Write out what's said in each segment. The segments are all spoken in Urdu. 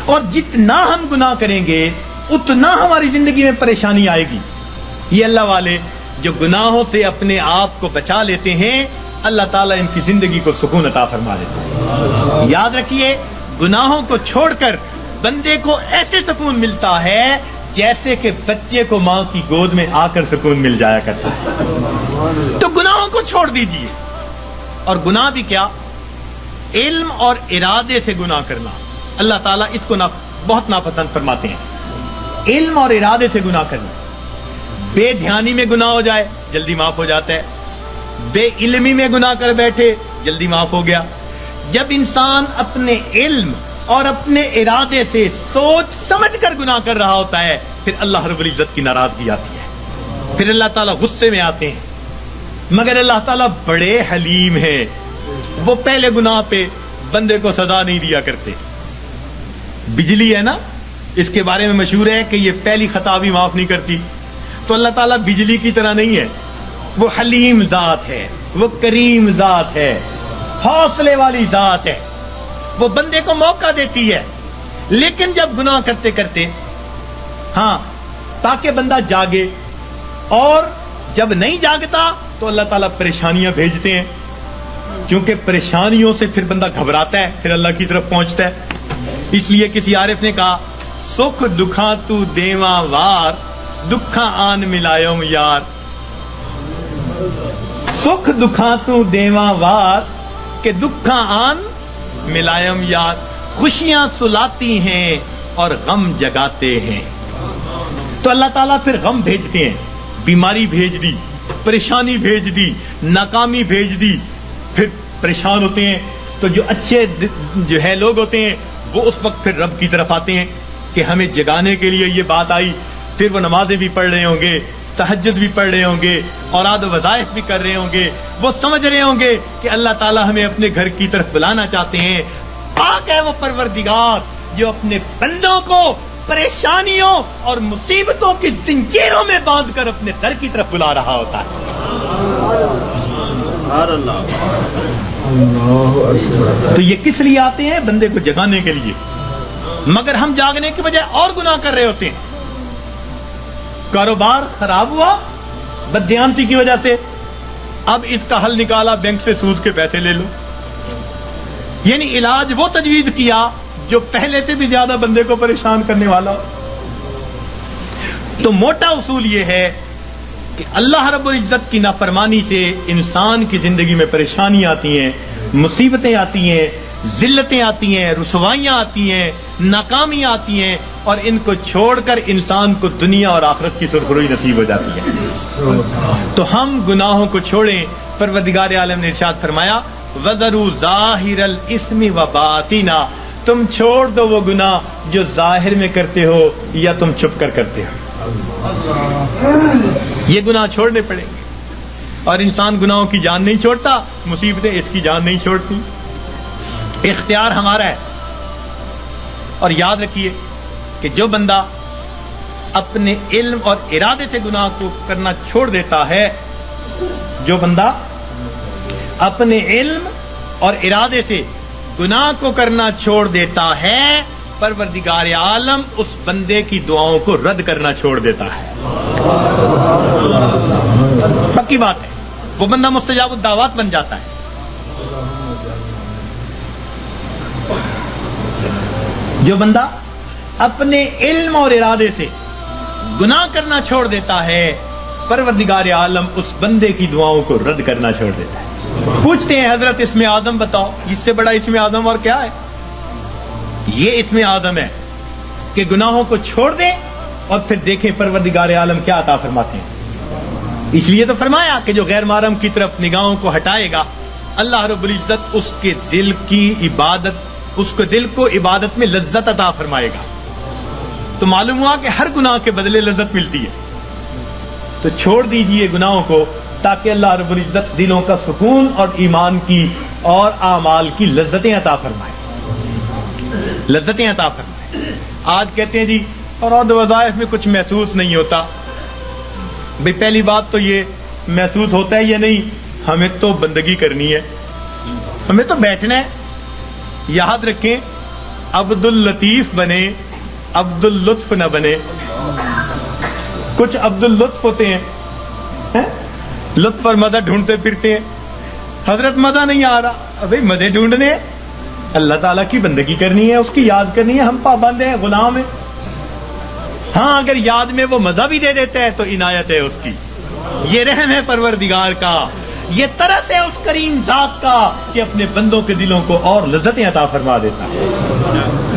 اور جتنا ہم گناہ کریں گے اتنا ہماری زندگی میں پریشانی آئے گی. یہ اللہ والے جو گناہوں سے اپنے آپ کو بچا لیتے ہیں اللہ تعالیٰ ان کی زندگی کو سکون عطا فرما دیتے ہیں. یاد رکھیے گناہوں کو چھوڑ کر بندے کو ایسے سکون ملتا ہے جیسے کہ بچے کو ماں کی گود میں آ کر سکون مل جایا کرتا ہے. تو گناہوں کو چھوڑ دیجیے. اور گناہ بھی کیا؟ علم اور ارادے سے گناہ کرنا. اللہ تعالیٰ اس کو بہت ناپسند فرماتے ہیں. علم اور ارادے سے گناہ کرنا. بے دھیانی میں گناہ ہو جائے جلدی معاف ہو جاتا ہے. بے علمی میں گناہ کر بیٹھے جلدی معاف ہو گیا. جب انسان اپنے علم اور اپنے ارادے سے سوچ سمجھ کر گناہ کر رہا ہوتا ہے پھر اللہ رب العزت کی ناراضگی آتی ہے. پھر اللہ تعالیٰ غصے میں آتے ہیں. مگر اللہ تعالیٰ بڑے حلیم ہیں. وہ پہلے گناہ پہ بندے کو سزا نہیں دیا کرتے. بجلی ہے نا، اس کے بارے میں مشہور ہے کہ یہ پہلی خطا بھی معاف نہیں کرتی. تو اللہ تعالیٰ بجلی کی طرح نہیں ہے. وہ حلیم ذات ہے، وہ کریم ذات ہے، حوصلے والی ذات ہے. وہ بندے کو موقع دیتی ہے. لیکن جب گناہ کرتے کرتے تاکہ بندہ جاگے، اور جب نہیں جاگتا تو اللہ تعالیٰ پریشانیاں بھیجتے ہیں. کیونکہ پریشانیوں سے پھر بندہ گھبراتا ہے، پھر اللہ کی طرف پہنچتا ہے. اس لیے کسی عارف نے کہا سکھ دکھاں تو دیواں وار دکھاں آن ملایوم یار. سکھ دکھاں تو دیواں وار کہ دکھاں آن ملائم یار. خوشیاں سلاتی ہیں اور غم جگاتے ہیں. تو اللہ تعالیٰ پھر غم بھیجتے ہیں. بیماری بھیج دی، پریشانی بھیج دی، ناکامی بھیج دی. پھر پریشان ہوتے ہیں تو جو اچھے جو ہے لوگ ہوتے ہیں وہ اس وقت پھر رب کی طرف آتے ہیں کہ ہمیں جگانے کے لیے یہ بات آئی. پھر وہ نمازیں بھی پڑھ رہے ہوں گے، تہجد بھی پڑھ رہے ہوں گے، اوراد و وظائف بھی کر رہے ہوں گے. وہ سمجھ رہے ہوں گے کہ اللہ تعالیٰ ہمیں اپنے گھر کی طرف بلانا چاہتے ہیں. پاک ہے وہ پروردگار جو اپنے بندوں کو پریشانیوں اور مصیبتوں کی زنجیروں میں باندھ کر اپنے در کی طرف بلا رہا ہوتا ہے. تو یہ کس لیے آتے ہیں؟ بندے کو جگانے کے لیے. مگر ہم جاگنے کی بجائے اور گناہ کر رہے ہوتے ہیں. کاروبار خراب ہوا بددیانتی کی وجہ سے، اب اس کا حل نکالا بینک سے سود کے پیسے لے لو. یعنی علاج وہ تجویز کیا جو پہلے سے بھی زیادہ بندے کو پریشان کرنے والا ہو. تو موٹا اصول یہ ہے کہ اللہ رب العزت کی نافرمانی سے انسان کی زندگی میں پریشانیاں آتی ہیں، مصیبتیں آتی ہیں، ذلتیں آتی ہیں، رسوائیاں آتی ہیں، ناکامیاں آتی ہیں، اور ان کو چھوڑ کر انسان کو دنیا اور آخرت کی سرخروئی نصیب ہو جاتی ہے. تو ہم گناہوں کو چھوڑیں. پروردگار عالم نے ارشاد فرمایا وَذَرُوا ظَاهِرَ الْإِثْمِ وَبَاطِنَا. تم چھوڑ دو وہ گناہ جو ظاہر میں کرتے ہو یا تم چھپ کر کرتے ہو. یہ گناہ چھوڑنے پڑیں گے. اور انسان گناہوں کی جان نہیں چھوڑتا، مصیبتیں اس کی جان نہیں چھوڑتی. اختیار ہمارا ہے. اور یاد رکھیے کہ جو بندہ اپنے علم اور ارادے سے گناہ کو کرنا چھوڑ دیتا ہے، جو بندہ اپنے علم اور ارادے سے گناہ کو کرنا چھوڑ دیتا ہے، پروردگار عالم اس بندے کی دعاؤں کو رد کرنا چھوڑ دیتا ہے. پکی بات ہے. وہ بندہ مستجاب الدعوات بن جاتا ہے. جو بندہ اپنے علم اور ارادے سے گناہ کرنا چھوڑ دیتا ہے، پروردگار عالم اس بندے کی دعاؤں کو رد کرنا چھوڑ دیتا ہے. پوچھتے ہیں حضرت اسم آدم بتاؤ، اس سے بڑا اسم آدم اور کیا ہے؟ یہ اسم آدم ہے کہ گناہوں کو چھوڑ دیں اور پھر دیکھیں پروردگار عالم کیا عطا فرماتے ہیں. اس لیے تو فرمایا کہ جو غیر محرم کی طرف نگاہوں کو ہٹائے گا اللہ رب العزت اس کے دل کی عبادت، اس کو دل کو عبادت میں لذت عطا فرمائے گا. تو معلوم ہوا کہ ہر گناہ کے بدلے لذت ملتی ہے. تو چھوڑ دیجئے گناہوں کو تاکہ اللہ رب العزت دلوں کا سکون اور ایمان کی اور اعمال کی لذتیں عطا فرمائے. لذتیں عطا فرمائے. آج کہتے ہیں جی اور وظائف میں کچھ محسوس نہیں ہوتا. بھئی پہلی بات تو یہ محسوس ہوتا ہے یا نہیں، ہمیں تو بندگی کرنی ہے، ہمیں تو بیٹھنا ہے. یاد رکھیں عبد اللطیف بنے، عبد اللطف نہ بنے. کچھ عبد اللطف ہوتے ہیں، لطف اور مزہ ڈھونڈتے پھرتے ہیں. حضرت مزہ نہیں آ رہا، بھائی مزے ڈھونڈنے، اللہ تعالیٰ کی بندگی کرنی ہے، اس کی یاد کرنی ہے. ہم پابند ہیں، غلام ہیں. ہاں اگر یاد میں وہ مزہ بھی دے دیتا ہے تو عنایت ہے اس کی، یہ رحم ہے پروردگار کا، یہ طرز ہے اس کریم ذات کا کہ اپنے بندوں کے دلوں کو اور لذتیں عطا فرما دیتا ہے.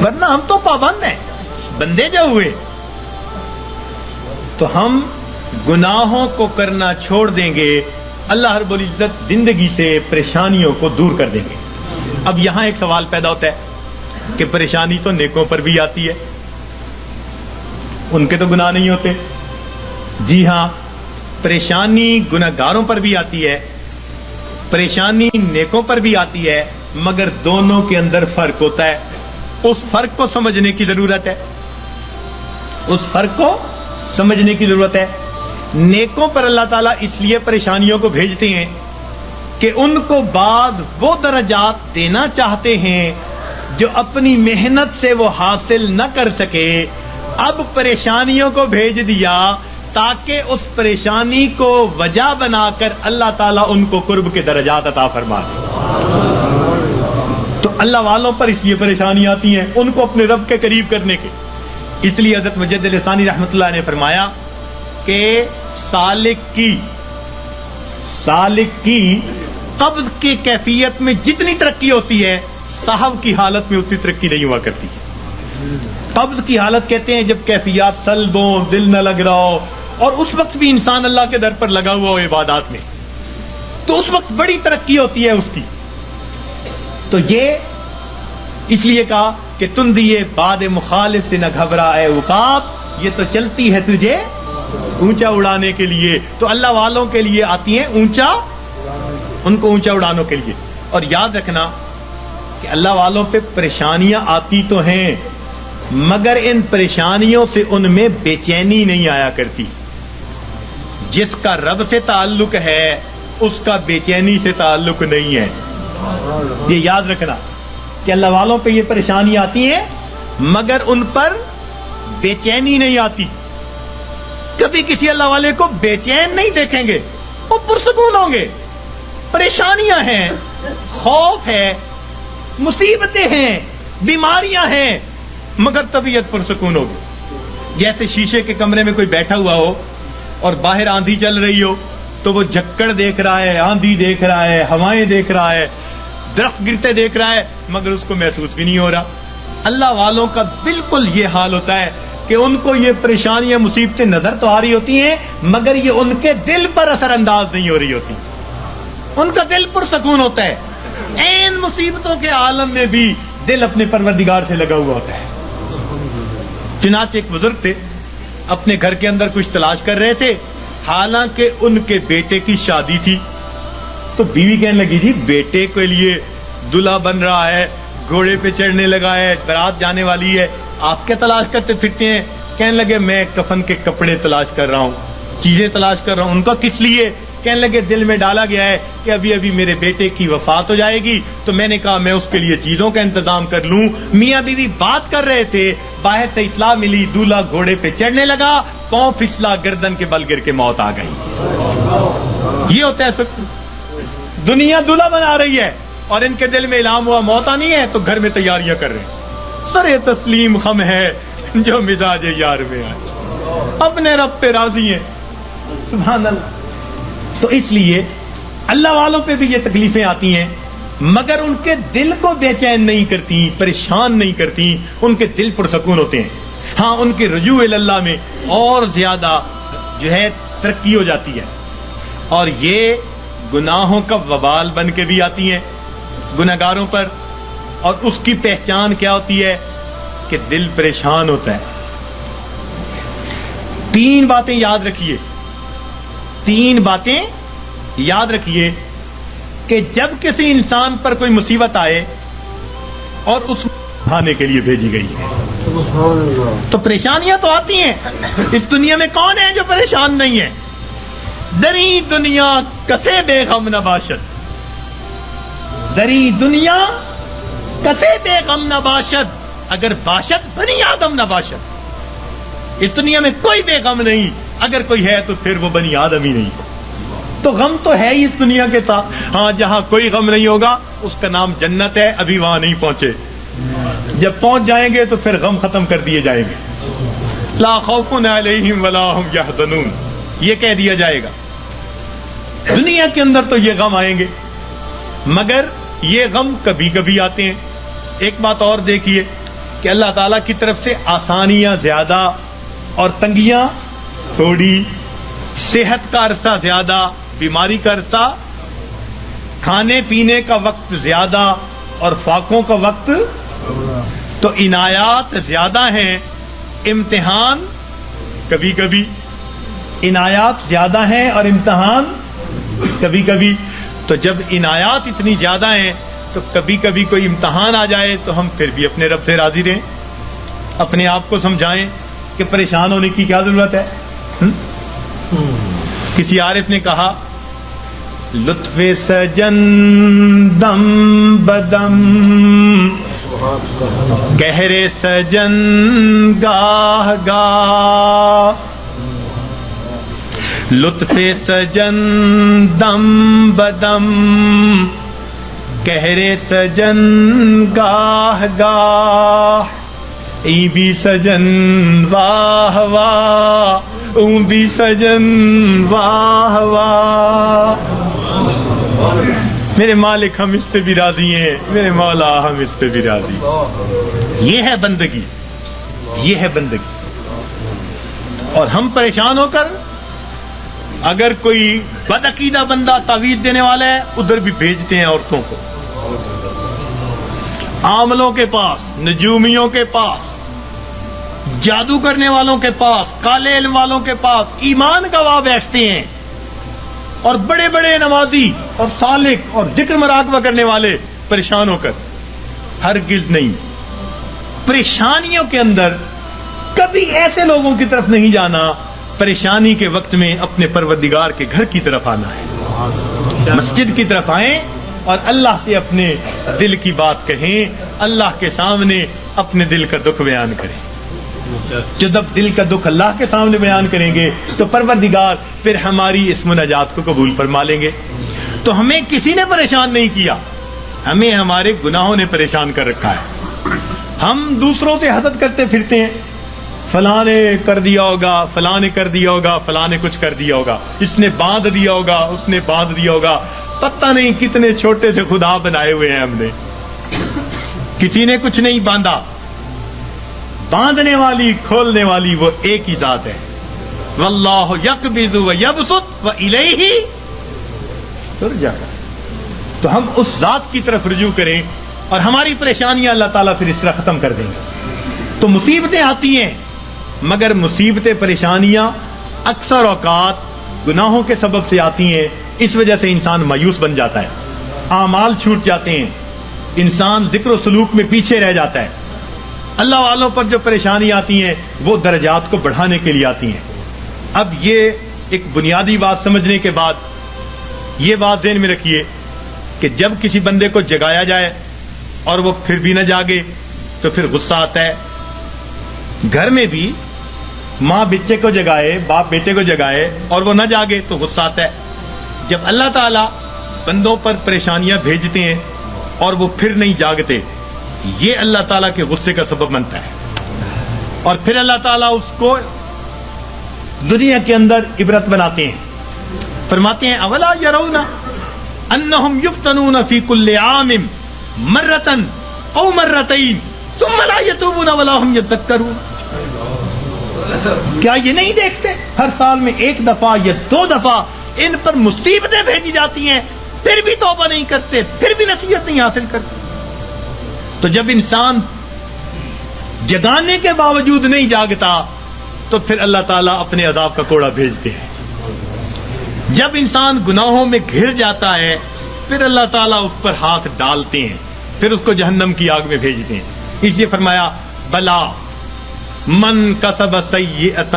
ورنہ ہم تو پابند ہیں، بندے جو ہوئے تو ہم گناہوں کو کرنا چھوڑ دیں گے، اللہ رب العزت زندگی سے پریشانیوں کو دور کر دیں گے. اب یہاں ایک سوال پیدا ہوتا ہے کہ پریشانی تو نیکوں پر بھی آتی ہے، ان کے تو گناہ نہیں ہوتے. جی ہاں، پریشانی گناہگاروں پر بھی آتی ہے، پریشانی نیکوں پر بھی آتی ہے، مگر دونوں کے اندر فرق ہوتا ہے. اس فرق کو سمجھنے کی ضرورت ہے، اس فرق کو سمجھنے کی ضرورت ہے. نیکوں پر اللہ تعالیٰ اس لیے پریشانیوں کو بھیجتے ہیں کہ ان کو بعد وہ درجات دینا چاہتے ہیں جو اپنی محنت سے وہ حاصل نہ کر سکے. اب پریشانیوں کو بھیج دیا تاکہ اس پریشانی کو وجہ بنا کر اللہ تعالیٰ ان کو قرب کے درجات عطا فرما دے. تو اللہ والوں پر اس لیے پریشانی آتی ہیں ان کو اپنے رب کے قریب کرنے کے. اس لیے حضرت مجدد ثانی رحمۃ اللہ نے فرمایا کہ سالک کی قبض کی کیفیت میں جتنی ترقی ہوتی ہے صاحب کی حالت میں اتنی ترقی نہیں ہوا کرتی. قبض کی حالت کہتے ہیں جب کیفیات سلب ہو، دل نہ لگ رہا ہو، اور اس وقت بھی انسان اللہ کے در پر لگا ہوا ہو عبادات میں، تو اس وقت بڑی ترقی ہوتی ہے اس کی. تو یہ اس لیے کہا کہ تم دیے باد مخالف سے نہ گھبرا اے عقاب، یہ تو چلتی ہے تجھے اونچا اڑانے کے لیے. تو اللہ والوں کے لیے آتی ہیں اونچا، ان کو اونچا اڑانے کے لیے. اور یاد رکھنا کہ اللہ والوں پہ پریشانیاں آتی تو ہیں مگر ان پریشانیوں سے ان میں بے چینی نہیں آیا کرتی. جس کا رب سے تعلق ہے اس کا بے چینی سے تعلق نہیں ہے. یہ یاد رکھنا کہ اللہ والوں پہ یہ پریشانی آتی ہیں مگر ان پر بے چینی نہیں آتی. کبھی کسی اللہ والے کو بے چین نہیں دیکھیں گے، وہ پرسکون ہوں گے. پریشانیاں ہیں، خوف ہے، مصیبتیں ہیں، بیماریاں ہیں، مگر طبیعت پرسکون ہوگی. جیسے شیشے کے کمرے میں کوئی بیٹھا ہوا ہو اور باہر آندھی چل رہی ہو تو وہ جھکڑ دیکھ رہا ہے، آندھی دیکھ رہا ہے، ہوائیں دیکھ رہا ہے، درخت گرتے دیکھ رہا ہے، مگر اس کو محسوس بھی نہیں ہو رہا. اللہ والوں کا بالکل یہ حال ہوتا ہے کہ ان کو یہ پریشانیاں مصیبتیں نظر تو آ رہی ہوتی ہیں مگر یہ ان کے دل پر اثر انداز نہیں ہو رہی ہوتی. ان کا دل پرسکون ہوتا ہے. این مصیبتوں کے عالم میں بھی دل اپنے پروردگار سے لگا ہوا ہوتا ہے. چنانچہ ایک بزرگ تھے، اپنے گھر کے اندر کچھ تلاش کر رہے تھے، حالانکہ ان کے بیٹے کی شادی تھی. تو بیوی کہنے لگی جی بیٹے کے لیے دلہا بن رہا ہے، گھوڑے پہ چڑھنے لگا ہے، بارات جانے والی ہے، آپ کیا تلاش کرتے پھرتے ہیں؟ کہنے لگے میں کفن کے کپڑے تلاش کر رہا ہوں، چیزیں تلاش کر رہا ہوں. ان کا کس لیے؟ کہنے لگے دل میں ڈالا گیا ہے کہ ابھی ابھی میرے بیٹے کی وفات ہو جائے گی تو میں نے کہا میں اس کے لیے چیزوں کا انتظام کر لوں. میاں بیوی بات کر رہے تھے، باہر سے اطلاع ملی دولہا گھوڑے پہ چڑھنے لگا، پاؤں پھسلا، گردن کے بل گر کے موت آ گئی. یہ ہوتا ہے دنیا دولہا بنا رہی ہے اور ان کے دل میں الہام ہوا موت آنی ہے تو گھر میں تیاریاں کر رہے ہیں. سر تسلیم خم ہے جو مزاج یار میں آئے، اپنے رب پہ راضی ہیں. سبحان اللہ. تو اس لیے اللہ والوں پہ بھی یہ تکلیفیں آتی ہیں مگر ان کے دل کو بے چین نہیں کرتی، پریشان نہیں کرتی، ان کے دل پرسکون ہوتے ہیں. ہاں ان کے رجوع اللہ میں اور زیادہ جو ہے ترقی ہو جاتی ہے. اور یہ گناہوں کا وبال بن کے بھی آتی ہیں گناہگاروں پر. اور اس کی پہچان کیا ہوتی ہے کہ دل پریشان ہوتا ہے. 3 باتیں یاد رکھیے، 3 باتیں یاد رکھیے کہ جب کسی انسان پر کوئی مصیبت آئے اور اس اٹھانے کے لیے بھیجی گئی ہے تو پریشانیاں تو آتی ہیں. اس دنیا میں کون ہے جو پریشان نہیں ہے؟ دری دنیا کسے بے غم نباشد، دری دنیا کسے بے غم نباشد، اگر باشد بنی آدم نہ باشد. اس دنیا میں کوئی بے غم نہیں، اگر کوئی ہے تو پھر وہ بنی آدم ہی نہیں. تو غم تو ہے ہی اس دنیا کے ساتھ. ہاں جہاں کوئی غم نہیں ہوگا اس کا نام جنت ہے. ابھی وہاں نہیں پہنچے، جب پہنچ جائیں گے تو پھر غم ختم کر دیے جائیں گے. لا خوف علیہم ولا ہم یحزنون، یہ کہہ دیا جائے گا. دنیا کے اندر تو یہ غم آئیں گے، مگر یہ غم کبھی کبھی آتے ہیں. ایک بات اور دیکھیے کہ اللہ تعالیٰ کی طرف سے آسانیاں زیادہ اور تنگیاں تھوڑی، صحت کا عرصہ زیادہ، بیماری کا عرصہ، کھانے پینے کا وقت زیادہ اور فاقوں کا وقت. تو عنایات زیادہ ہیں، امتحان کبھی کبھی. عنایات زیادہ ہیں اور امتحان کبھی کبھی. تو جب عنایات اتنی زیادہ ہیں تو کبھی کبھی کوئی امتحان آ جائے تو ہم پھر بھی اپنے رب سے راضی رہیں، اپنے آپ کو سمجھائیں کہ پریشان ہونے کی کیا ضرورت ہے. کسی عارف نے کہا لطف سجن دم بدم، گہرے سجن گاہ گاہ. لطف سجن دم بدم، گہرے سجن گاہ گاہ. ای بھی سجن واہ واہ، اون بھی سجن واہ واہ. میرے مالک ہم اس پہ بھی راضی ہیں، میرے مولا ہم اس پہ بھی راضی. یہ ہے بندگی، یہ ہے بندگی. اور ہم پریشان ہو کر اگر کوئی بدعقیدہ بندہ تعویذ دینے والا ہے ادھر بھی بھیجتے ہیں عورتوں کو، عاملوں کے پاس، نجومیوں کے پاس، جادو کرنے والوں کے پاس، کالے علم والوں کے پاس ایمان گواہ بیٹھتے ہیں. اور بڑے بڑے نمازی اور سالک اور ذکر مراقبہ کرنے والے پریشان ہو کر. ہرگز نہیں. پریشانیوں کے اندر کبھی ایسے لوگوں کی طرف نہیں جانا، پریشانی کے وقت میں اپنے پروردگار کے گھر کی طرف آنا ہے. مسجد کی طرف آئیں اور اللہ سے اپنے دل کی بات کہیں، اللہ کے سامنے اپنے دل کا دکھ بیان کریں. جب دل کا دکھ اللہ کے سامنے بیان کریں گے تو پروردگار پھر ہماری اس مناجات کو قبول فرما لیں گے. تو ہمیں کسی نے پریشان نہیں کیا، ہمیں ہمارے گناہوں نے پریشان کر رکھا ہے. ہم دوسروں سے حسد کرتے پھرتے ہیں، فلاں نے کر دیا ہوگا، فلاں نے کر دیا ہوگا، فلاں نے کچھ کر دیا ہوگا، اس نے باندھ دیا ہوگا، اس نے باندھ دیا ہوگا. پتہ نہیں کتنے چھوٹے سے خدا بنائے ہوئے ہیں ہم نے، کسی نے کچھ نہیں باندھا. باندھنے والی کھولنے والی وہ ایک ہی ذات ہے. واللہ یقبض ویبسط والیہ ترجع. تو ہم اس ذات کی طرف رجوع کریں اور ہماری پریشانیاں اللہ تعالیٰ پھر اس طرح ختم کر دیں گے. تو مصیبتیں آتی ہیں، مگر مصیبتیں پریشانیاں اکثر اوقات گناہوں کے سبب سے آتی ہیں. اس وجہ سے انسان مایوس بن جاتا ہے، اعمال چھوٹ جاتے ہیں، انسان ذکر و سلوک میں پیچھے رہ جاتا ہے. اللہ والوں پر جو پریشانی آتی ہیں وہ درجات کو بڑھانے کے لیے آتی ہیں. اب یہ ایک بنیادی بات سمجھنے کے بعد یہ بات ذہن میں رکھیے کہ جب کسی بندے کو جگایا جائے اور وہ پھر بھی نہ جاگے تو پھر غصہ آتا ہے. گھر میں بھی ماں بچے کو جگائے، باپ بیٹے کو جگائے اور وہ نہ جاگے تو غصہ آتا ہے. جب اللہ تعالیٰ بندوں پر پریشانیاں بھیجتے ہیں اور وہ پھر نہیں جاگتے، یہ اللہ تعالیٰ کے غصے کا سبب بنتا ہے. اور پھر اللہ تعالیٰ اس کو دنیا کے اندر عبرت بناتے ہیں. فرماتے ہیں اولا یرون انہم یفتنون فی کل عام مرتن او مرتین ثم لا یتوبون ولا هم یذکرون. کیا یہ نہیں دیکھتے ہر سال میں ایک دفعہ یا دو دفعہ ان پر مصیبتیں بھیجی جاتی ہیں، پھر بھی توبہ نہیں کرتے، پھر بھی نصیحت نہیں حاصل کرتے. تو جب انسان جگانے کے باوجود نہیں جاگتا تو پھر اللہ تعالیٰ اپنے عذاب کا کوڑا بھیجتے ہیں. جب انسان گناہوں میں گھر جاتا ہے پھر اللہ تعالیٰ اس پر ہاتھ ڈالتے ہیں، پھر اس کو جہنم کی آگ میں بھیجتے ہیں. اس لیے فرمایا بلا من کسب سیئۃ،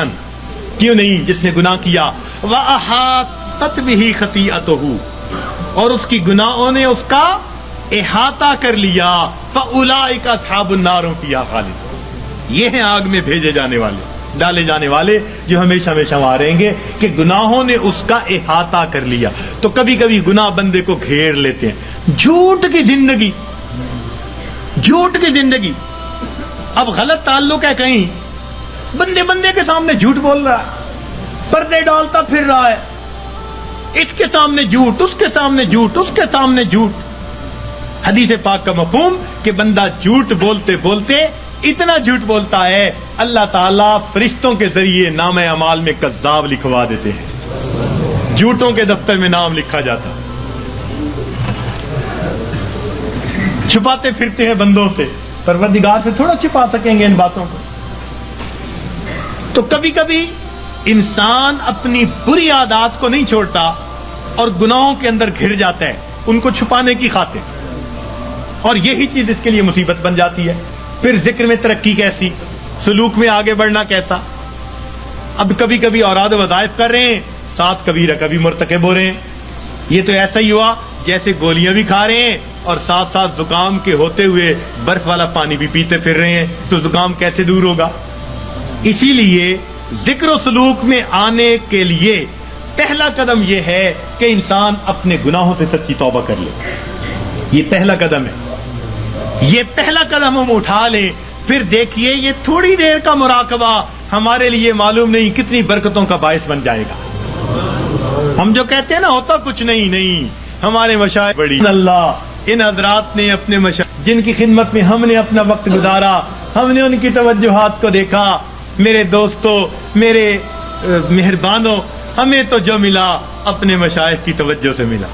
کیوں نہیں جس نے گناہ کیا، وَأَحَاطَتْ بِهِ خَطِیئَتُهُ، اور اس کی گناہوں نے اس کا احاطہ کر لیا فاولئک اصحاب النار هم فیہا خالدون، یہ ہیں آگ میں بھیجے جانے والے، ڈالے جانے والے، جو ہمیشہ ہمیشہ وہاں رہیں گے، کہ گناہوں نے اس کا احاطہ کر لیا۔ تو کبھی کبھی گناہ بندے کو گھیر لیتے ہیں، جھوٹ کی زندگی، جھوٹ کی زندگی، اب غلط تعلق ہے کہیں، بندے بندے کے سامنے جھوٹ بول رہا ہے، پردے ڈالتا پھر رہا ہے، اس کے سامنے جھوٹ، اس کے سامنے جھوٹ، اس کے سامنے جھوٹ۔ حدیث پاک کا مفہوم کہ بندہ جھوٹ بولتے بولتے اتنا جھوٹ بولتا ہے، اللہ تعالیٰ فرشتوں کے ذریعے نام اعمال میں کذاب لکھوا دیتے ہیں، جھوٹوں کے دفتر میں نام لکھا جاتا، چھپاتے پھرتے ہیں بندوں سے، پروردگار سے تھوڑا چھپا سکیں گے ان باتوں کو۔ تو کبھی کبھی انسان اپنی بری عادات کو نہیں چھوڑتا اور گناہوں کے اندر گھر جاتا ہے ان کو چھپانے کی خاطر، اور یہی چیز اس کے لیے مصیبت بن جاتی ہے۔ پھر ذکر میں ترقی کیسی، سلوک میں آگے بڑھنا کیسا؟ اب کبھی کبھی اوراد وظائف کر رہے ہیں، ساتھ کبیرہ کبھی مرتکب ہو رہے ہیں، یہ تو ایسا ہی ہوا جیسے گولیاں بھی کھا رہے ہیں اور ساتھ ساتھ زکام کے ہوتے ہوئے برف والا پانی بھی پیتے پھر رہے ہیں، تو زکام کیسے دور ہوگا؟ اسی لیے ذکر و سلوک میں آنے کے لیے پہلا قدم یہ ہے کہ انسان اپنے گناہوں سے سچی توبہ کر لے، یہ پہلا قدم ہے، یہ پہلا قدم ہم اٹھا لیں، پھر دیکھیے یہ تھوڑی دیر کا مراقبہ ہمارے لیے معلوم نہیں کتنی برکتوں کا باعث بن جائے گا۔ ہم جو کہتے ہیں نا ہوتا کچھ نہیں، ہمارے مشائخ بڑی اللہ، ان حضرات نے اپنے مشائخ جن کی خدمت میں ہم نے اپنا وقت گزارا، ہم نے ان کی توجہات کو دیکھا، میرے دوستوں، میرے مہربانوں، ہمیں تو جو ملا اپنے مشائخ کی توجہ سے ملا،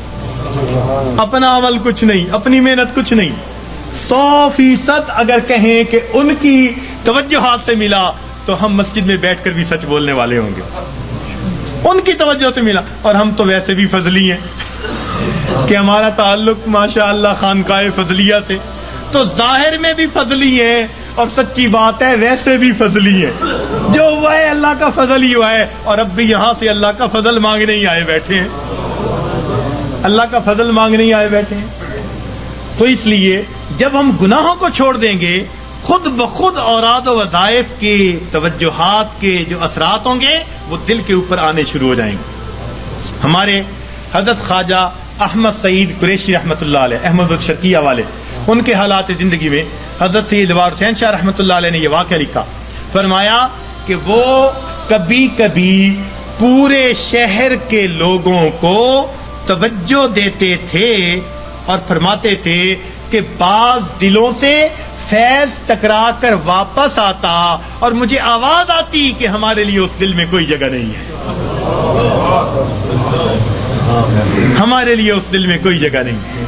اپنا عمل کچھ نہیں، اپنی محنت کچھ نہیں، 100% اگر کہیں کہ ان کی توجہات سے ملا تو ہم مسجد میں بیٹھ کر بھی سچ بولنے والے ہوں گے، ان کی توجہ سے ملا۔ اور ہم تو ویسے بھی فضلی ہیں کہ ہمارا تعلق ماشاءاللہ خانقاہ فضلیہ سے، تو ظاہر میں بھی فضلی ہیں اور سچی بات ہے ویسے بھی فضلی ہیں، جو ہوا ہے اللہ کا فضل ہی ہوا ہے، اور اب بھی یہاں سے اللہ کا فضل مانگنے ہی آئے بیٹھے ہیں، اللہ کا فضل مانگنے ہی آئے بیٹھے ہیں۔ تو اس لیے جب ہم گناہوں کو چھوڑ دیں گے، خود بخود اوراد و وظائف کے توجہات کے جو اثرات ہوں گے وہ دل کے اوپر آنے شروع ہو جائیں گے۔ ہمارے حضرت خواجہ احمد سعید قریشی رحمۃ اللہ علیہ، احمد الشرقیہ والے، ان کے حالات زندگی میں حضرت سید وار حسین شاہ رحمۃ اللہ علیہ نے یہ واقعہ لکھا، فرمایا کہ وہ کبھی کبھی پورے شہر کے لوگوں کو توجہ دیتے تھے اور فرماتے تھے کہ بعض دلوں سے فیض ٹکرا کر واپس آتا اور مجھے آواز آتی کہ ہمارے لیے اس دل میں کوئی جگہ نہیں ہے، ہمارے لیے اس دل میں کوئی جگہ نہیں ہے۔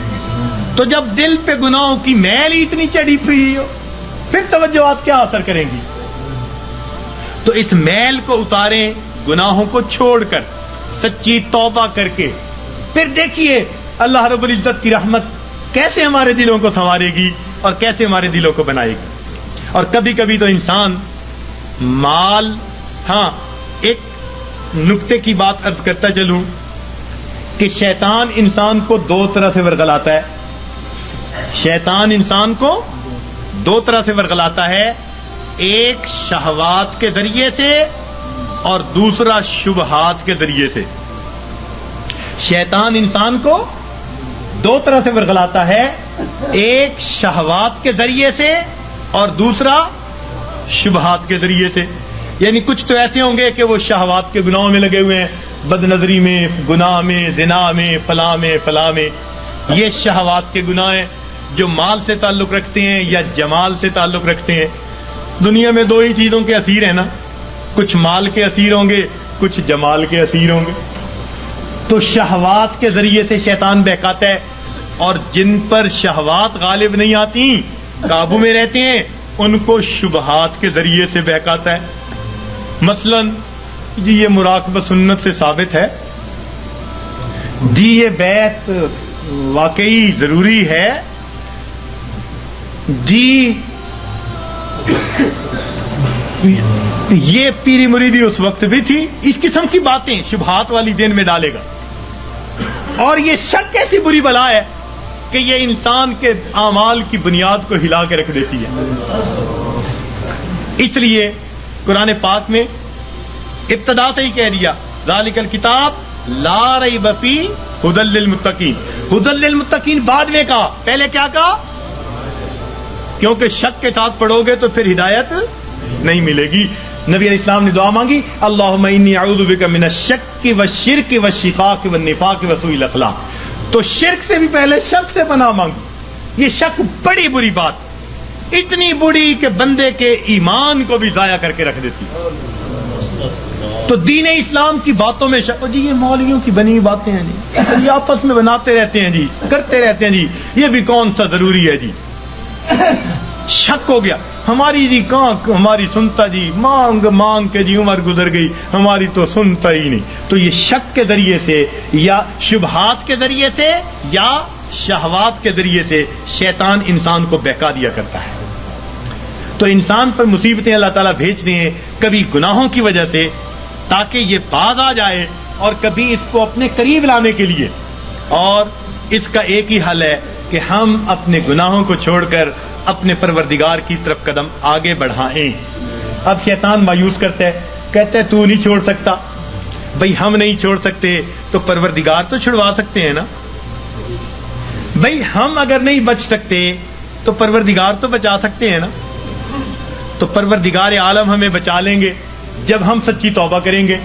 تو جب دل پہ گناہوں کی میل ہی اتنی چڑھی ہوئی ہو، پھر توجہات کیا اثر کریں گی؟ تو اس میل کو اتاریں، گناہوں کو چھوڑ کر، سچی توبہ کر کے، پھر دیکھیے اللہ رب العزت کی رحمت کیسے ہمارے دلوں کو سنوارے گی اور کیسے ہمارے دلوں کو بنائے گی۔ اور کبھی کبھی تو انسان مال، ہاں ایک نکتے کی بات عرض کرتا چلوں کہ شیطان انسان کو دو طرح سے ورغلاتا ہے، شیطان انسان کو دو طرح سے ورغلاتا ہے، ایک شہوات کے ذریعے سے اور دوسرا شبہات کے ذریعے سے۔ شیطان انسان کو دو طرح سے ورغلاتا ہے، ایک شہوات کے ذریعے سے اور دوسرا شبہات کے ذریعے سے۔ یعنی کچھ تو ایسے ہوں گے کہ وہ شہوات کے گناہوں میں لگے ہوئے ہیں، بد نظری میں، گناہ میں، زنا میں، فلاں میں، یہ شہوات کے گناہ ہیں جو مال سے تعلق رکھتے ہیں یا جمال سے تعلق رکھتے ہیں۔ دنیا میں دو ہی چیزوں کے اسیر ہیں نا، کچھ مال کے اسیر ہوں گے، کچھ جمال کے اسیر ہوں گے۔ تو شہوات کے ذریعے سے شیطان بہکاتا ہے، اور جن پر شہوات غالب نہیں آتی، قابو میں رہتے ہیں، ان کو شبہات کے ذریعے سے بہکاتا ہے۔ مثلا جی یہ مراقبہ سنت سے ثابت ہے، جی یہ بیعت واقعی ضروری ہے، جی یہ پیری مریدی اس وقت بھی تھی، اس قسم کی باتیں شبہات والی ذہن میں ڈالے گا۔ اور یہ شک ایسی بری بلا ہے کہ یہ انسان کے اعمال کی بنیاد کو ہلا کے رکھ دیتی ہے. اس لیے قرآن پاک میں ابتدا سے ہی کہہ دیا ذالک الکتاب لا ریب فیہ ھدی للمتقین. ھدی للمتقین بعد میں کہا، پہلے کیا کہا؟ کیونکہ شک کے ساتھ پڑھو گے تو پھر ہدایت نہیں ملے گی. نبی علیہ السلام نے دعا مانگی اللہم انی اعوذ بک من الشک والشرک والشقاق والنفاق وسوء الاخلاق. تو شرک سے بھی پہلے شک سے پناہ مانگی. یہ شک بڑی بری بات، اتنی بری کہ بندے کے ایمان کو بھی ضائع کر کے رکھ دیتی. تو دین اسلام کی باتوں میں شک، جی یہ مولویوں کی بنی باتیں ہیں جی، یہ آپس میں بناتے رہتے ہیں جی، کرتے رہتے ہیں جی، یہ بھی کون سا ضروری ہے جی. شک ہو گیا، ہماری جی کہاں ہماری سنتا جی، مانگ مانگ کے جی عمر گزر گئی، ہماری تو سنتا ہی نہیں. تو یہ شک کے ذریعے سے یا شبہات کے ذریعے سے یا شہوات کے ذریعے سے شیطان انسان کو بہکا دیا کرتا ہے. تو انسان پر مصیبتیں اللہ تعالیٰ بھیجتے ہیں، کبھی گناہوں کی وجہ سے تاکہ یہ باز آ جائے، اور کبھی اس کو اپنے قریب لانے کے لیے. اور اس کا ایک ہی حل ہے کہ ہم اپنے گناہوں کو چھوڑ کر اپنے پروردگار کی طرف قدم آگے بڑھائیں. اب شیطان مایوس کرتا ہے، کہتا ہے تو نہیں چھوڑ سکتا. بھئی ہم نہیں چھوڑ سکتے تو پروردگار تو چھڑوا سکتے ہیں نا. بھئی ہم اگر نہیں بچ سکتے تو پروردگار تو بچا سکتے ہیں نا. تو پروردگار عالم ہمیں بچا لیں گے جب ہم سچی توبہ کریں گے.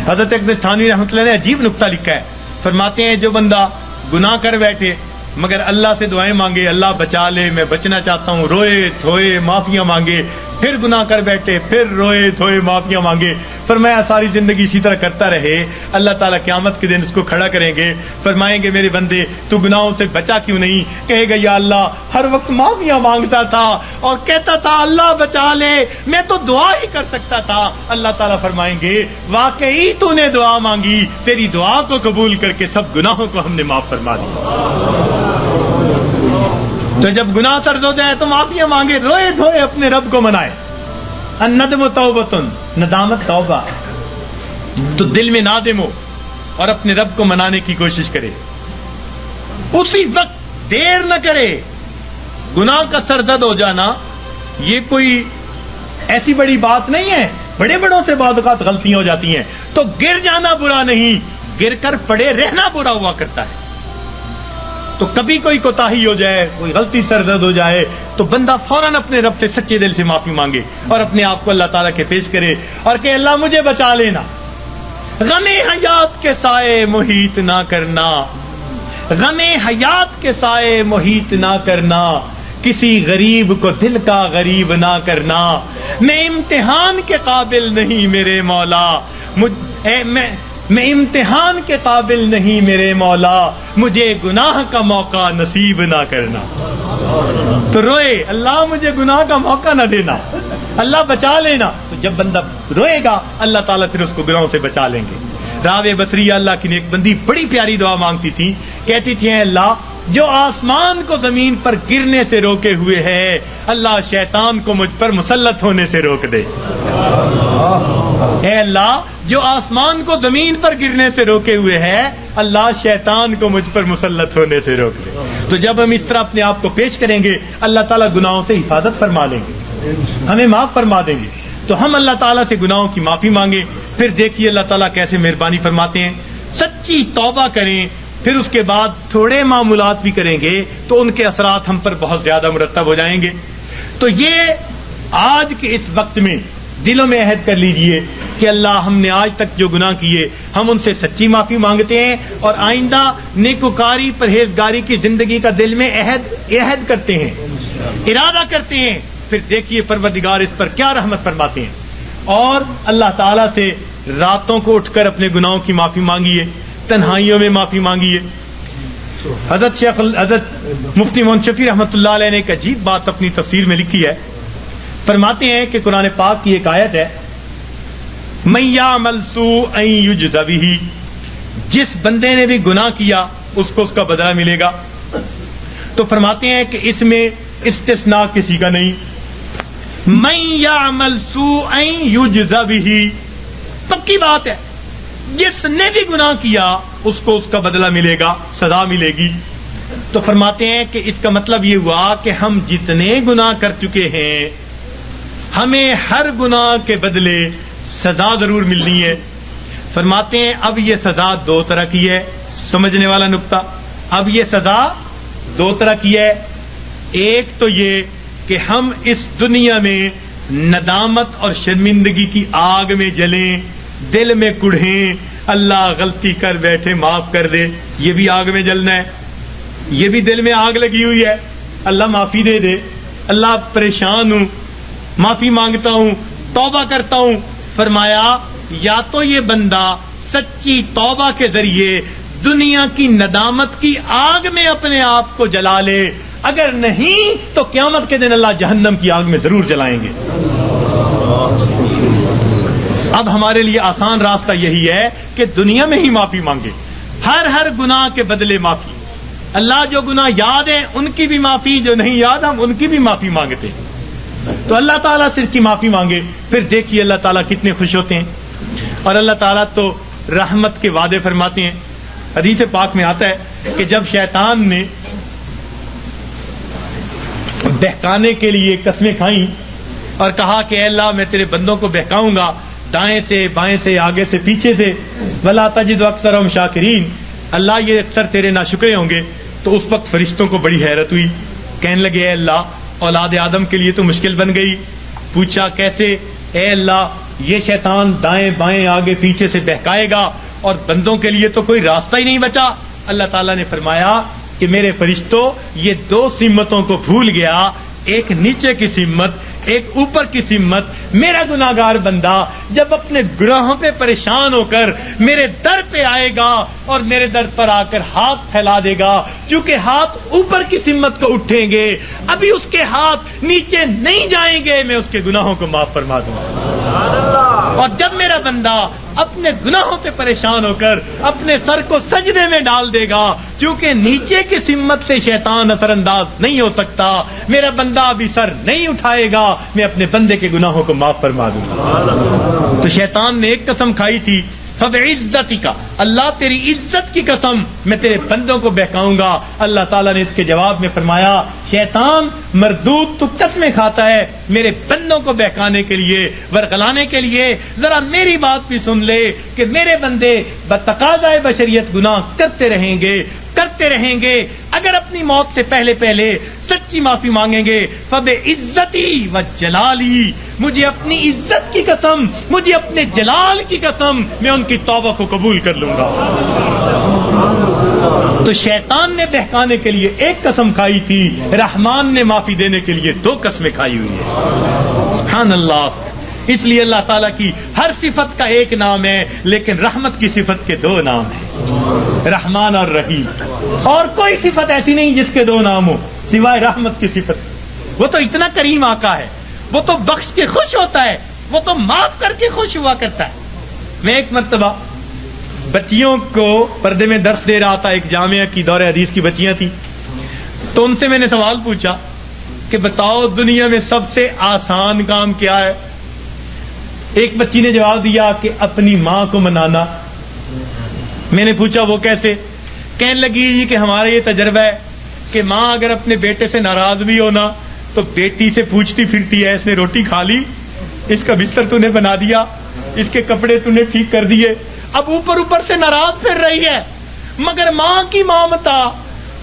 حضرت اقدس تھانوی رحمۃ اللہ نے عجیب نکتہ لکھا ہے. فرماتے ہیں جو بندہ گناہ کر بیٹھے مگر اللہ سے دعائیں مانگے اللہ بچا لے، میں بچنا چاہتا ہوں، روئے دھوئے معافیاں مانگے، پھر گناہ کر بیٹھے، پھر روئے دھوئے معافیاں مانگے، فرمایا ساری زندگی اسی طرح کرتا رہے، اللہ تعالیٰ قیامت کے دن اس کو کھڑا کریں گے، فرمائیں گے میرے بندے تو گناہوں سے بچا کیوں نہیں؟ کہے گا یا اللہ ہر وقت معافیاں مانگتا تھا اور کہتا تھا اللہ بچا لے، میں تو دعا ہی کر سکتا تھا. اللہ تعالیٰ فرمائیں گے واقعی تو نے دعا مانگی، تیری دعا کو قبول کر کے سب گناہوں کو ہم نے معاف فرما دیا. تو جب گناہ سرد ہو جائے تو معافیاں مانگے، روئے دھوئے اپنے رب کو منائے. الندم توبۃ، ندامت توبہ. تو دل میں نادم ہو اور اپنے رب کو منانے کی کوشش کرے، اسی وقت دیر نہ کرے. گناہ کا سرزد ہو جانا یہ کوئی ایسی بڑی بات نہیں ہے. بڑے بڑوں سے بعض اوقات غلطیاں ہو جاتی ہیں، تو گر جانا برا نہیں، گر کر پڑے رہنا برا ہوا کرتا ہے. تو کبھی کوئی کوتاہی ہو جائے، کوئی غلطی سرزد ہو جائے تو بندہ فوراً اپنے رب سے سچے دل سے معافی مانگے اور اپنے آپ کو اللہ تعالیٰ کے پیش کرے اور کہ اللہ مجھے بچا لینا. غم حیات کے سائے محیط نہ کرنا، غم حیات کے سائے محیط نہ کرنا، کسی غریب کو دل کا غریب نہ کرنا. میں امتحان کے قابل نہیں میرے مولا، میں امتحان کے قابل نہیں میرے مولا، مجھے گناہ کا موقع نصیب نہ کرنا. تو روئے اللہ مجھے گناہ کا موقع نہ دینا، اللہ بچا لینا. تو جب بندہ روئے گا اللہ تعالیٰ پھر اس کو گناہوں سے بچا لیں گے. راوے بصریہ اللہ کی نیک بندی بڑی پیاری دعا مانگتی تھی، کہتی تھی اے اللہ جو آسمان کو زمین پر گرنے سے روکے ہوئے ہے اللہ شیطان کو مجھ پر مسلط ہونے سے روک دے. اے اللہ جو آسمان کو زمین پر گرنے سے روکے ہوئے ہے اللہ شیطان کو مجھ پر مسلط ہونے سے روک دے. تو جب ہم اس طرح اپنے آپ کو پیش کریں گے اللہ تعالیٰ گناہوں سے حفاظت فرما لیں گے، ہمیں معاف فرما دیں گے. تو ہم اللہ تعالیٰ سے گناہوں کی معافی مانگیں، پھر دیکھیے اللہ تعالیٰ کیسے مہربانی فرماتے ہیں. سچی توبہ کریں، پھر اس کے بعد تھوڑے معمولات بھی کریں گے تو ان کے اثرات ہم پر بہت زیادہ مرتب ہو جائیں گے. تو یہ آج کے اس وقت میں دلوں میں عہد کر لیجئے کہ اللہ ہم نے آج تک جو گناہ کیے ہم ان سے سچی معافی مانگتے ہیں اور آئندہ نیکوکاری پرہیزگاری کی زندگی کا دل میں عہد کرتے ہیں، ارادہ کرتے ہیں. پھر دیکھیے پروردگار اس پر کیا رحمت فرماتے ہیں. اور اللہ تعالیٰ سے راتوں کو اٹھ کر اپنے گناہوں کی معافی مانگیے، تنہائیوں میں معافی مانگیے. حضرت مفتی محمد شفیع رحمۃ اللہ علیہ نے ایک عجیب بات اپنی تفسیر میں لکھی ہے. فرماتے ہیں کہ قرآن پاک کی ایک آیت ہے من یعمل سوءا یجز بہ، جس بندے نے بھی گناہ کیا اس کو اس کا بدلہ ملے گا. تو فرماتے ہیں کہ اس میں استثناء کسی کا نہیں. من یعمل سوءا یجز بہ، پکی بات ہے، جس نے بھی گناہ کیا اس کو اس کا بدلہ ملے گا، سزا ملے گی. تو فرماتے ہیں کہ اس کا مطلب یہ ہوا کہ ہم جتنے گناہ کر چکے ہیں ہمیں ہر گناہ کے بدلے سزا ضرور ملنی ہے. فرماتے ہیں اب یہ سزا دو طرح کی ہے. سمجھنے والا نقطہ, اب یہ سزا دو طرح کی ہے. ایک تو یہ کہ ہم اس دنیا میں ندامت اور شرمندگی کی آگ میں جلیں, دل میں کڑھیں, اللہ غلطی کر بیٹھے معاف کر دے, یہ بھی آگ میں جلنا ہے. یہ بھی دل میں آگ لگی ہوئی ہے, اللہ معافی دے دے, اللہ پریشان ہوں, معافی مانگتا ہوں, توبہ کرتا ہوں. فرمایا یا تو یہ بندہ سچی توبہ کے ذریعے دنیا کی ندامت کی آگ میں اپنے آپ کو جلا لے, اگر نہیں تو قیامت کے دن اللہ جہنم کی آگ میں ضرور جلائیں گے. اب ہمارے لیے آسان راستہ یہی ہے کہ دنیا میں ہی معافی مانگے, ہر گناہ کے بدلے معافی. اللہ جو گناہ یاد ہیں ان کی بھی معافی, جو نہیں یاد ہم ان کی بھی معافی مانگتے ہیں. تو اللہ تعالیٰ سے اس کی معافی مانگے, پھر دیکھیے اللہ تعالیٰ کتنے خوش ہوتے ہیں. اور اللہ تعالیٰ تو رحمت کے وعدے فرماتے ہیں. حدیث پاک میں آتا ہے کہ جب شیطان نے بہکانے کے لیے قسمیں کھائیں اور کہا کہ اے اللہ میں تیرے بندوں کو بہکاؤں گا دائیں سے بائیں سے آگے سے پیچھے سے, وَلَا تَجِدُ أَكْثَرَهُمْ شَاكِرِينَ, اللہ یہ اکثر تیرے ناشکرے ہوں گے. تو اس وقت فرشتوں کو بڑی حیرت ہوئی, کہنے لگے اے اللہ اولاد آدم کے لیے تو مشکل بن گئی. پوچھا کیسے؟ اے اللہ یہ شیطان دائیں بائیں آگے پیچھے سے بہکائے گا اور بندوں کے لیے تو کوئی راستہ ہی نہیں بچا. اللہ تعالیٰ نے فرمایا کہ میرے فرشتوں یہ دو سمتوں کو بھول گیا, ایک نیچے کی سمت ایک اوپر کی سمت. میرا گناہگار بندہ جب اپنے گناہوں پہ پریشان ہو کر میرے در پہ آئے گا اور میرے در پر آ کر ہاتھ پھیلا دے گا, چونکہ ہاتھ اوپر کی سمت کو اٹھیں گے, ابھی اس کے ہاتھ نیچے نہیں جائیں گے, میں اس کے گناہوں کو معاف فرما دوں گا. اور جب میرا بندہ اپنے گناہوں سے پریشان ہو کر اپنے سر کو سجدے میں ڈال دے گا, کیونکہ نیچے کی سمت سے شیطان اثر انداز نہیں ہو سکتا, میرا بندہ ابھی سر نہیں اٹھائے گا, میں اپنے بندے کے گناہوں کو معاف فرما دوں گا. تو شیطان نے ایک قسم کھائی تھی, فَبِعِزَّتِكَ, اللہ تیری عزت کی قسم میں تیرے بندوں کو بہکاؤں گا. اللہ تعالیٰ نے اس کے جواب میں فرمایا شیطان مردود تو قسمیں کھاتا ہے میرے بندوں کو بہکانے کے لیے, ورغلانے کے لیے. ذرا میری بات بھی سن لے کہ میرے بندے بتقاضائے بشریت گناہ کرتے رہیں گے, اگر اپنی موت سے پہلے سچی معافی مانگیں گے. فَبِعِزَّتِي وَجَلَالِي, مجھے اپنی عزت کی قسم, مجھے اپنے جلال کی قسم, میں ان کی توبہ کو قبول کر لوں گا. تو شیطان نے بہکانے کے لیے ایک قسم کھائی تھی, رحمان نے معافی دینے کے لیے دو قسمیں کھائی ہوئی ہیں. سبحان اللہ. اس لیے اللہ تعالیٰ کی ہر صفت کا ایک نام ہے, لیکن رحمت کی صفت کے دو نام ہیں, رحمان اور رحیم. اور کوئی صفت ایسی نہیں جس کے دو نام ہو سوائے رحمت کی صفت. وہ تو اتنا کریم آقا ہے, وہ تو بخش کے خوش ہوتا ہے, وہ تو معاف کر کے خوش ہوا کرتا ہے. میں ایک مرتبہ بچیوں کو پردے میں درس دے رہا تھا, ایک جامعہ کی دور حدیث کی بچیاں تھیں, تو ان سے میں نے سوال پوچھا کہ بتاؤ دنیا میں سب سے آسان کام کیا ہے؟ ایک بچی نے جواب دیا کہ اپنی ماں کو منانا. میں نے پوچھا وہ کیسے؟ کہنے لگی جی کہ ہمارا یہ تجربہ ہے کہ ماں اگر اپنے بیٹے سے ناراض بھی ہونا تو بیٹی سے پوچھتی پھرتی ہے, اس نے روٹی کھا لی, اس کا بستر تو نے بنا دیا, اس کے کپڑے تو نے ٹھیک کر دیے. اب اوپر سے ناراض پھر رہی ہے, مگر ماں کی مامتا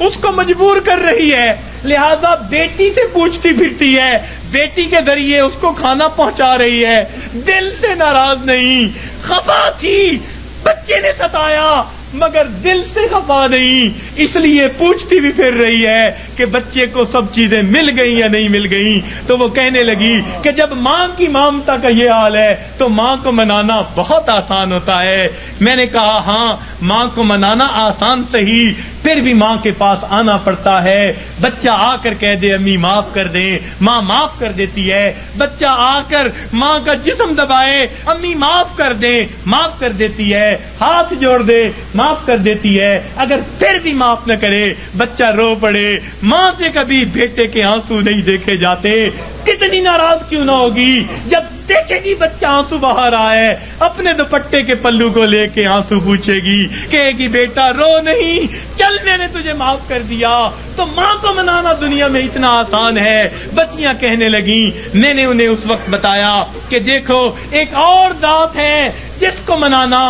اس کو مجبور کر رہی ہے, لہذا بیٹی سے پوچھتی پھرتی ہے, بیٹی کے ذریعے اس کو کھانا پہنچا رہی ہے, دل سے ناراض نہیں. خفا تھی, بچے نے ستایا مگر دل سے خفا نہیں, اس لیے پوچھتی بھی پھر رہی ہے کہ بچے کو سب چیزیں مل گئیں یا نہیں مل گئیں. تو وہ کہنے لگی کہ جب ماں کی مامتا کا یہ حال ہے تو ماں کو منانا بہت آسان ہوتا ہے. میں نے کہا ہاں ماں کو منانا آسان صحیح, پھر بھی ماں کے پاس آنا پڑتا ہے. بچہ آ کر کہہ دے امی معاف کر دیں, ماں معاف کر دیتی ہے. بچہ آ کر ماں کا جسم دبائے, امی معاف کر دیں, معاف کر دیتی ہے. ہاتھ جوڑ دے, معاف کر دیتی ہے. اگر پھر بھی معاف نہ کرے, بچہ رو پڑے, ماں سے کبھی بیٹے کے آنسو نہیں دیکھے جاتے. کتنی ناراض کیوں نہ ہوگی جب دیکھے گی بچہ آنسو بہا رہا ہے، اپنے دوپٹے کے پلو کو لے کے آنسو پوچھے گی، کہے گی بیٹا رو نہیں، چل میں نے تجھے معاف کر دیا۔ تو ماں کو منانا دنیا میں اتنا آسان ہے۔ بچیاں کہنے لگیں، میں نے انہیں اس وقت بتایا کہ دیکھو ایک اور ذات ہے جس کو منانا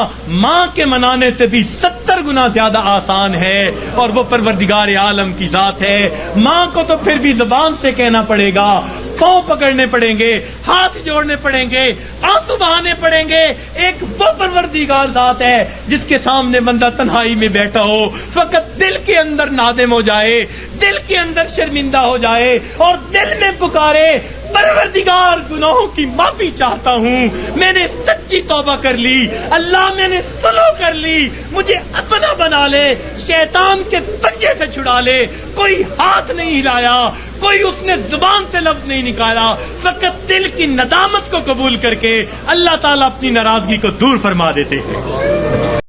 ماں کے منانے سے بھی 70 گنا زیادہ آسان ہے، اور وہ پروردگار عالم کی ذات ہے۔ ماں کو تو پھر بھی زبان سے کہنا پڑے گا، پاؤں پکڑنے پڑیں گے، ہاتھ جوڑنے پڑیں گے، آنسو بہانے پڑیں گے۔ ایک وہ پروردگار ذات ہے جس کے سامنے بندہ تنہائی میں بیٹھا ہو، فقط دل کے اندر نادم ہو جائے، دل کے اندر شرمندہ ہو جائے اور دل میں پکارے، پروردگار گناہوں کی معافی چاہتا ہوں، میں نے سچی توبہ کر لی، اللہ میں نے صلح کر لی، مجھے اپنا بنا لے، شیطان کے پنجے سے چھڑا لے۔ کوئی ہاتھ نہیں ہلایا، کوئی اس نے زبان سے لفظ نہیں نکالا، فقط دل کی ندامت کو قبول کر کے اللہ تعالیٰ اپنی ناراضگی کو دور فرما دیتے ہیں۔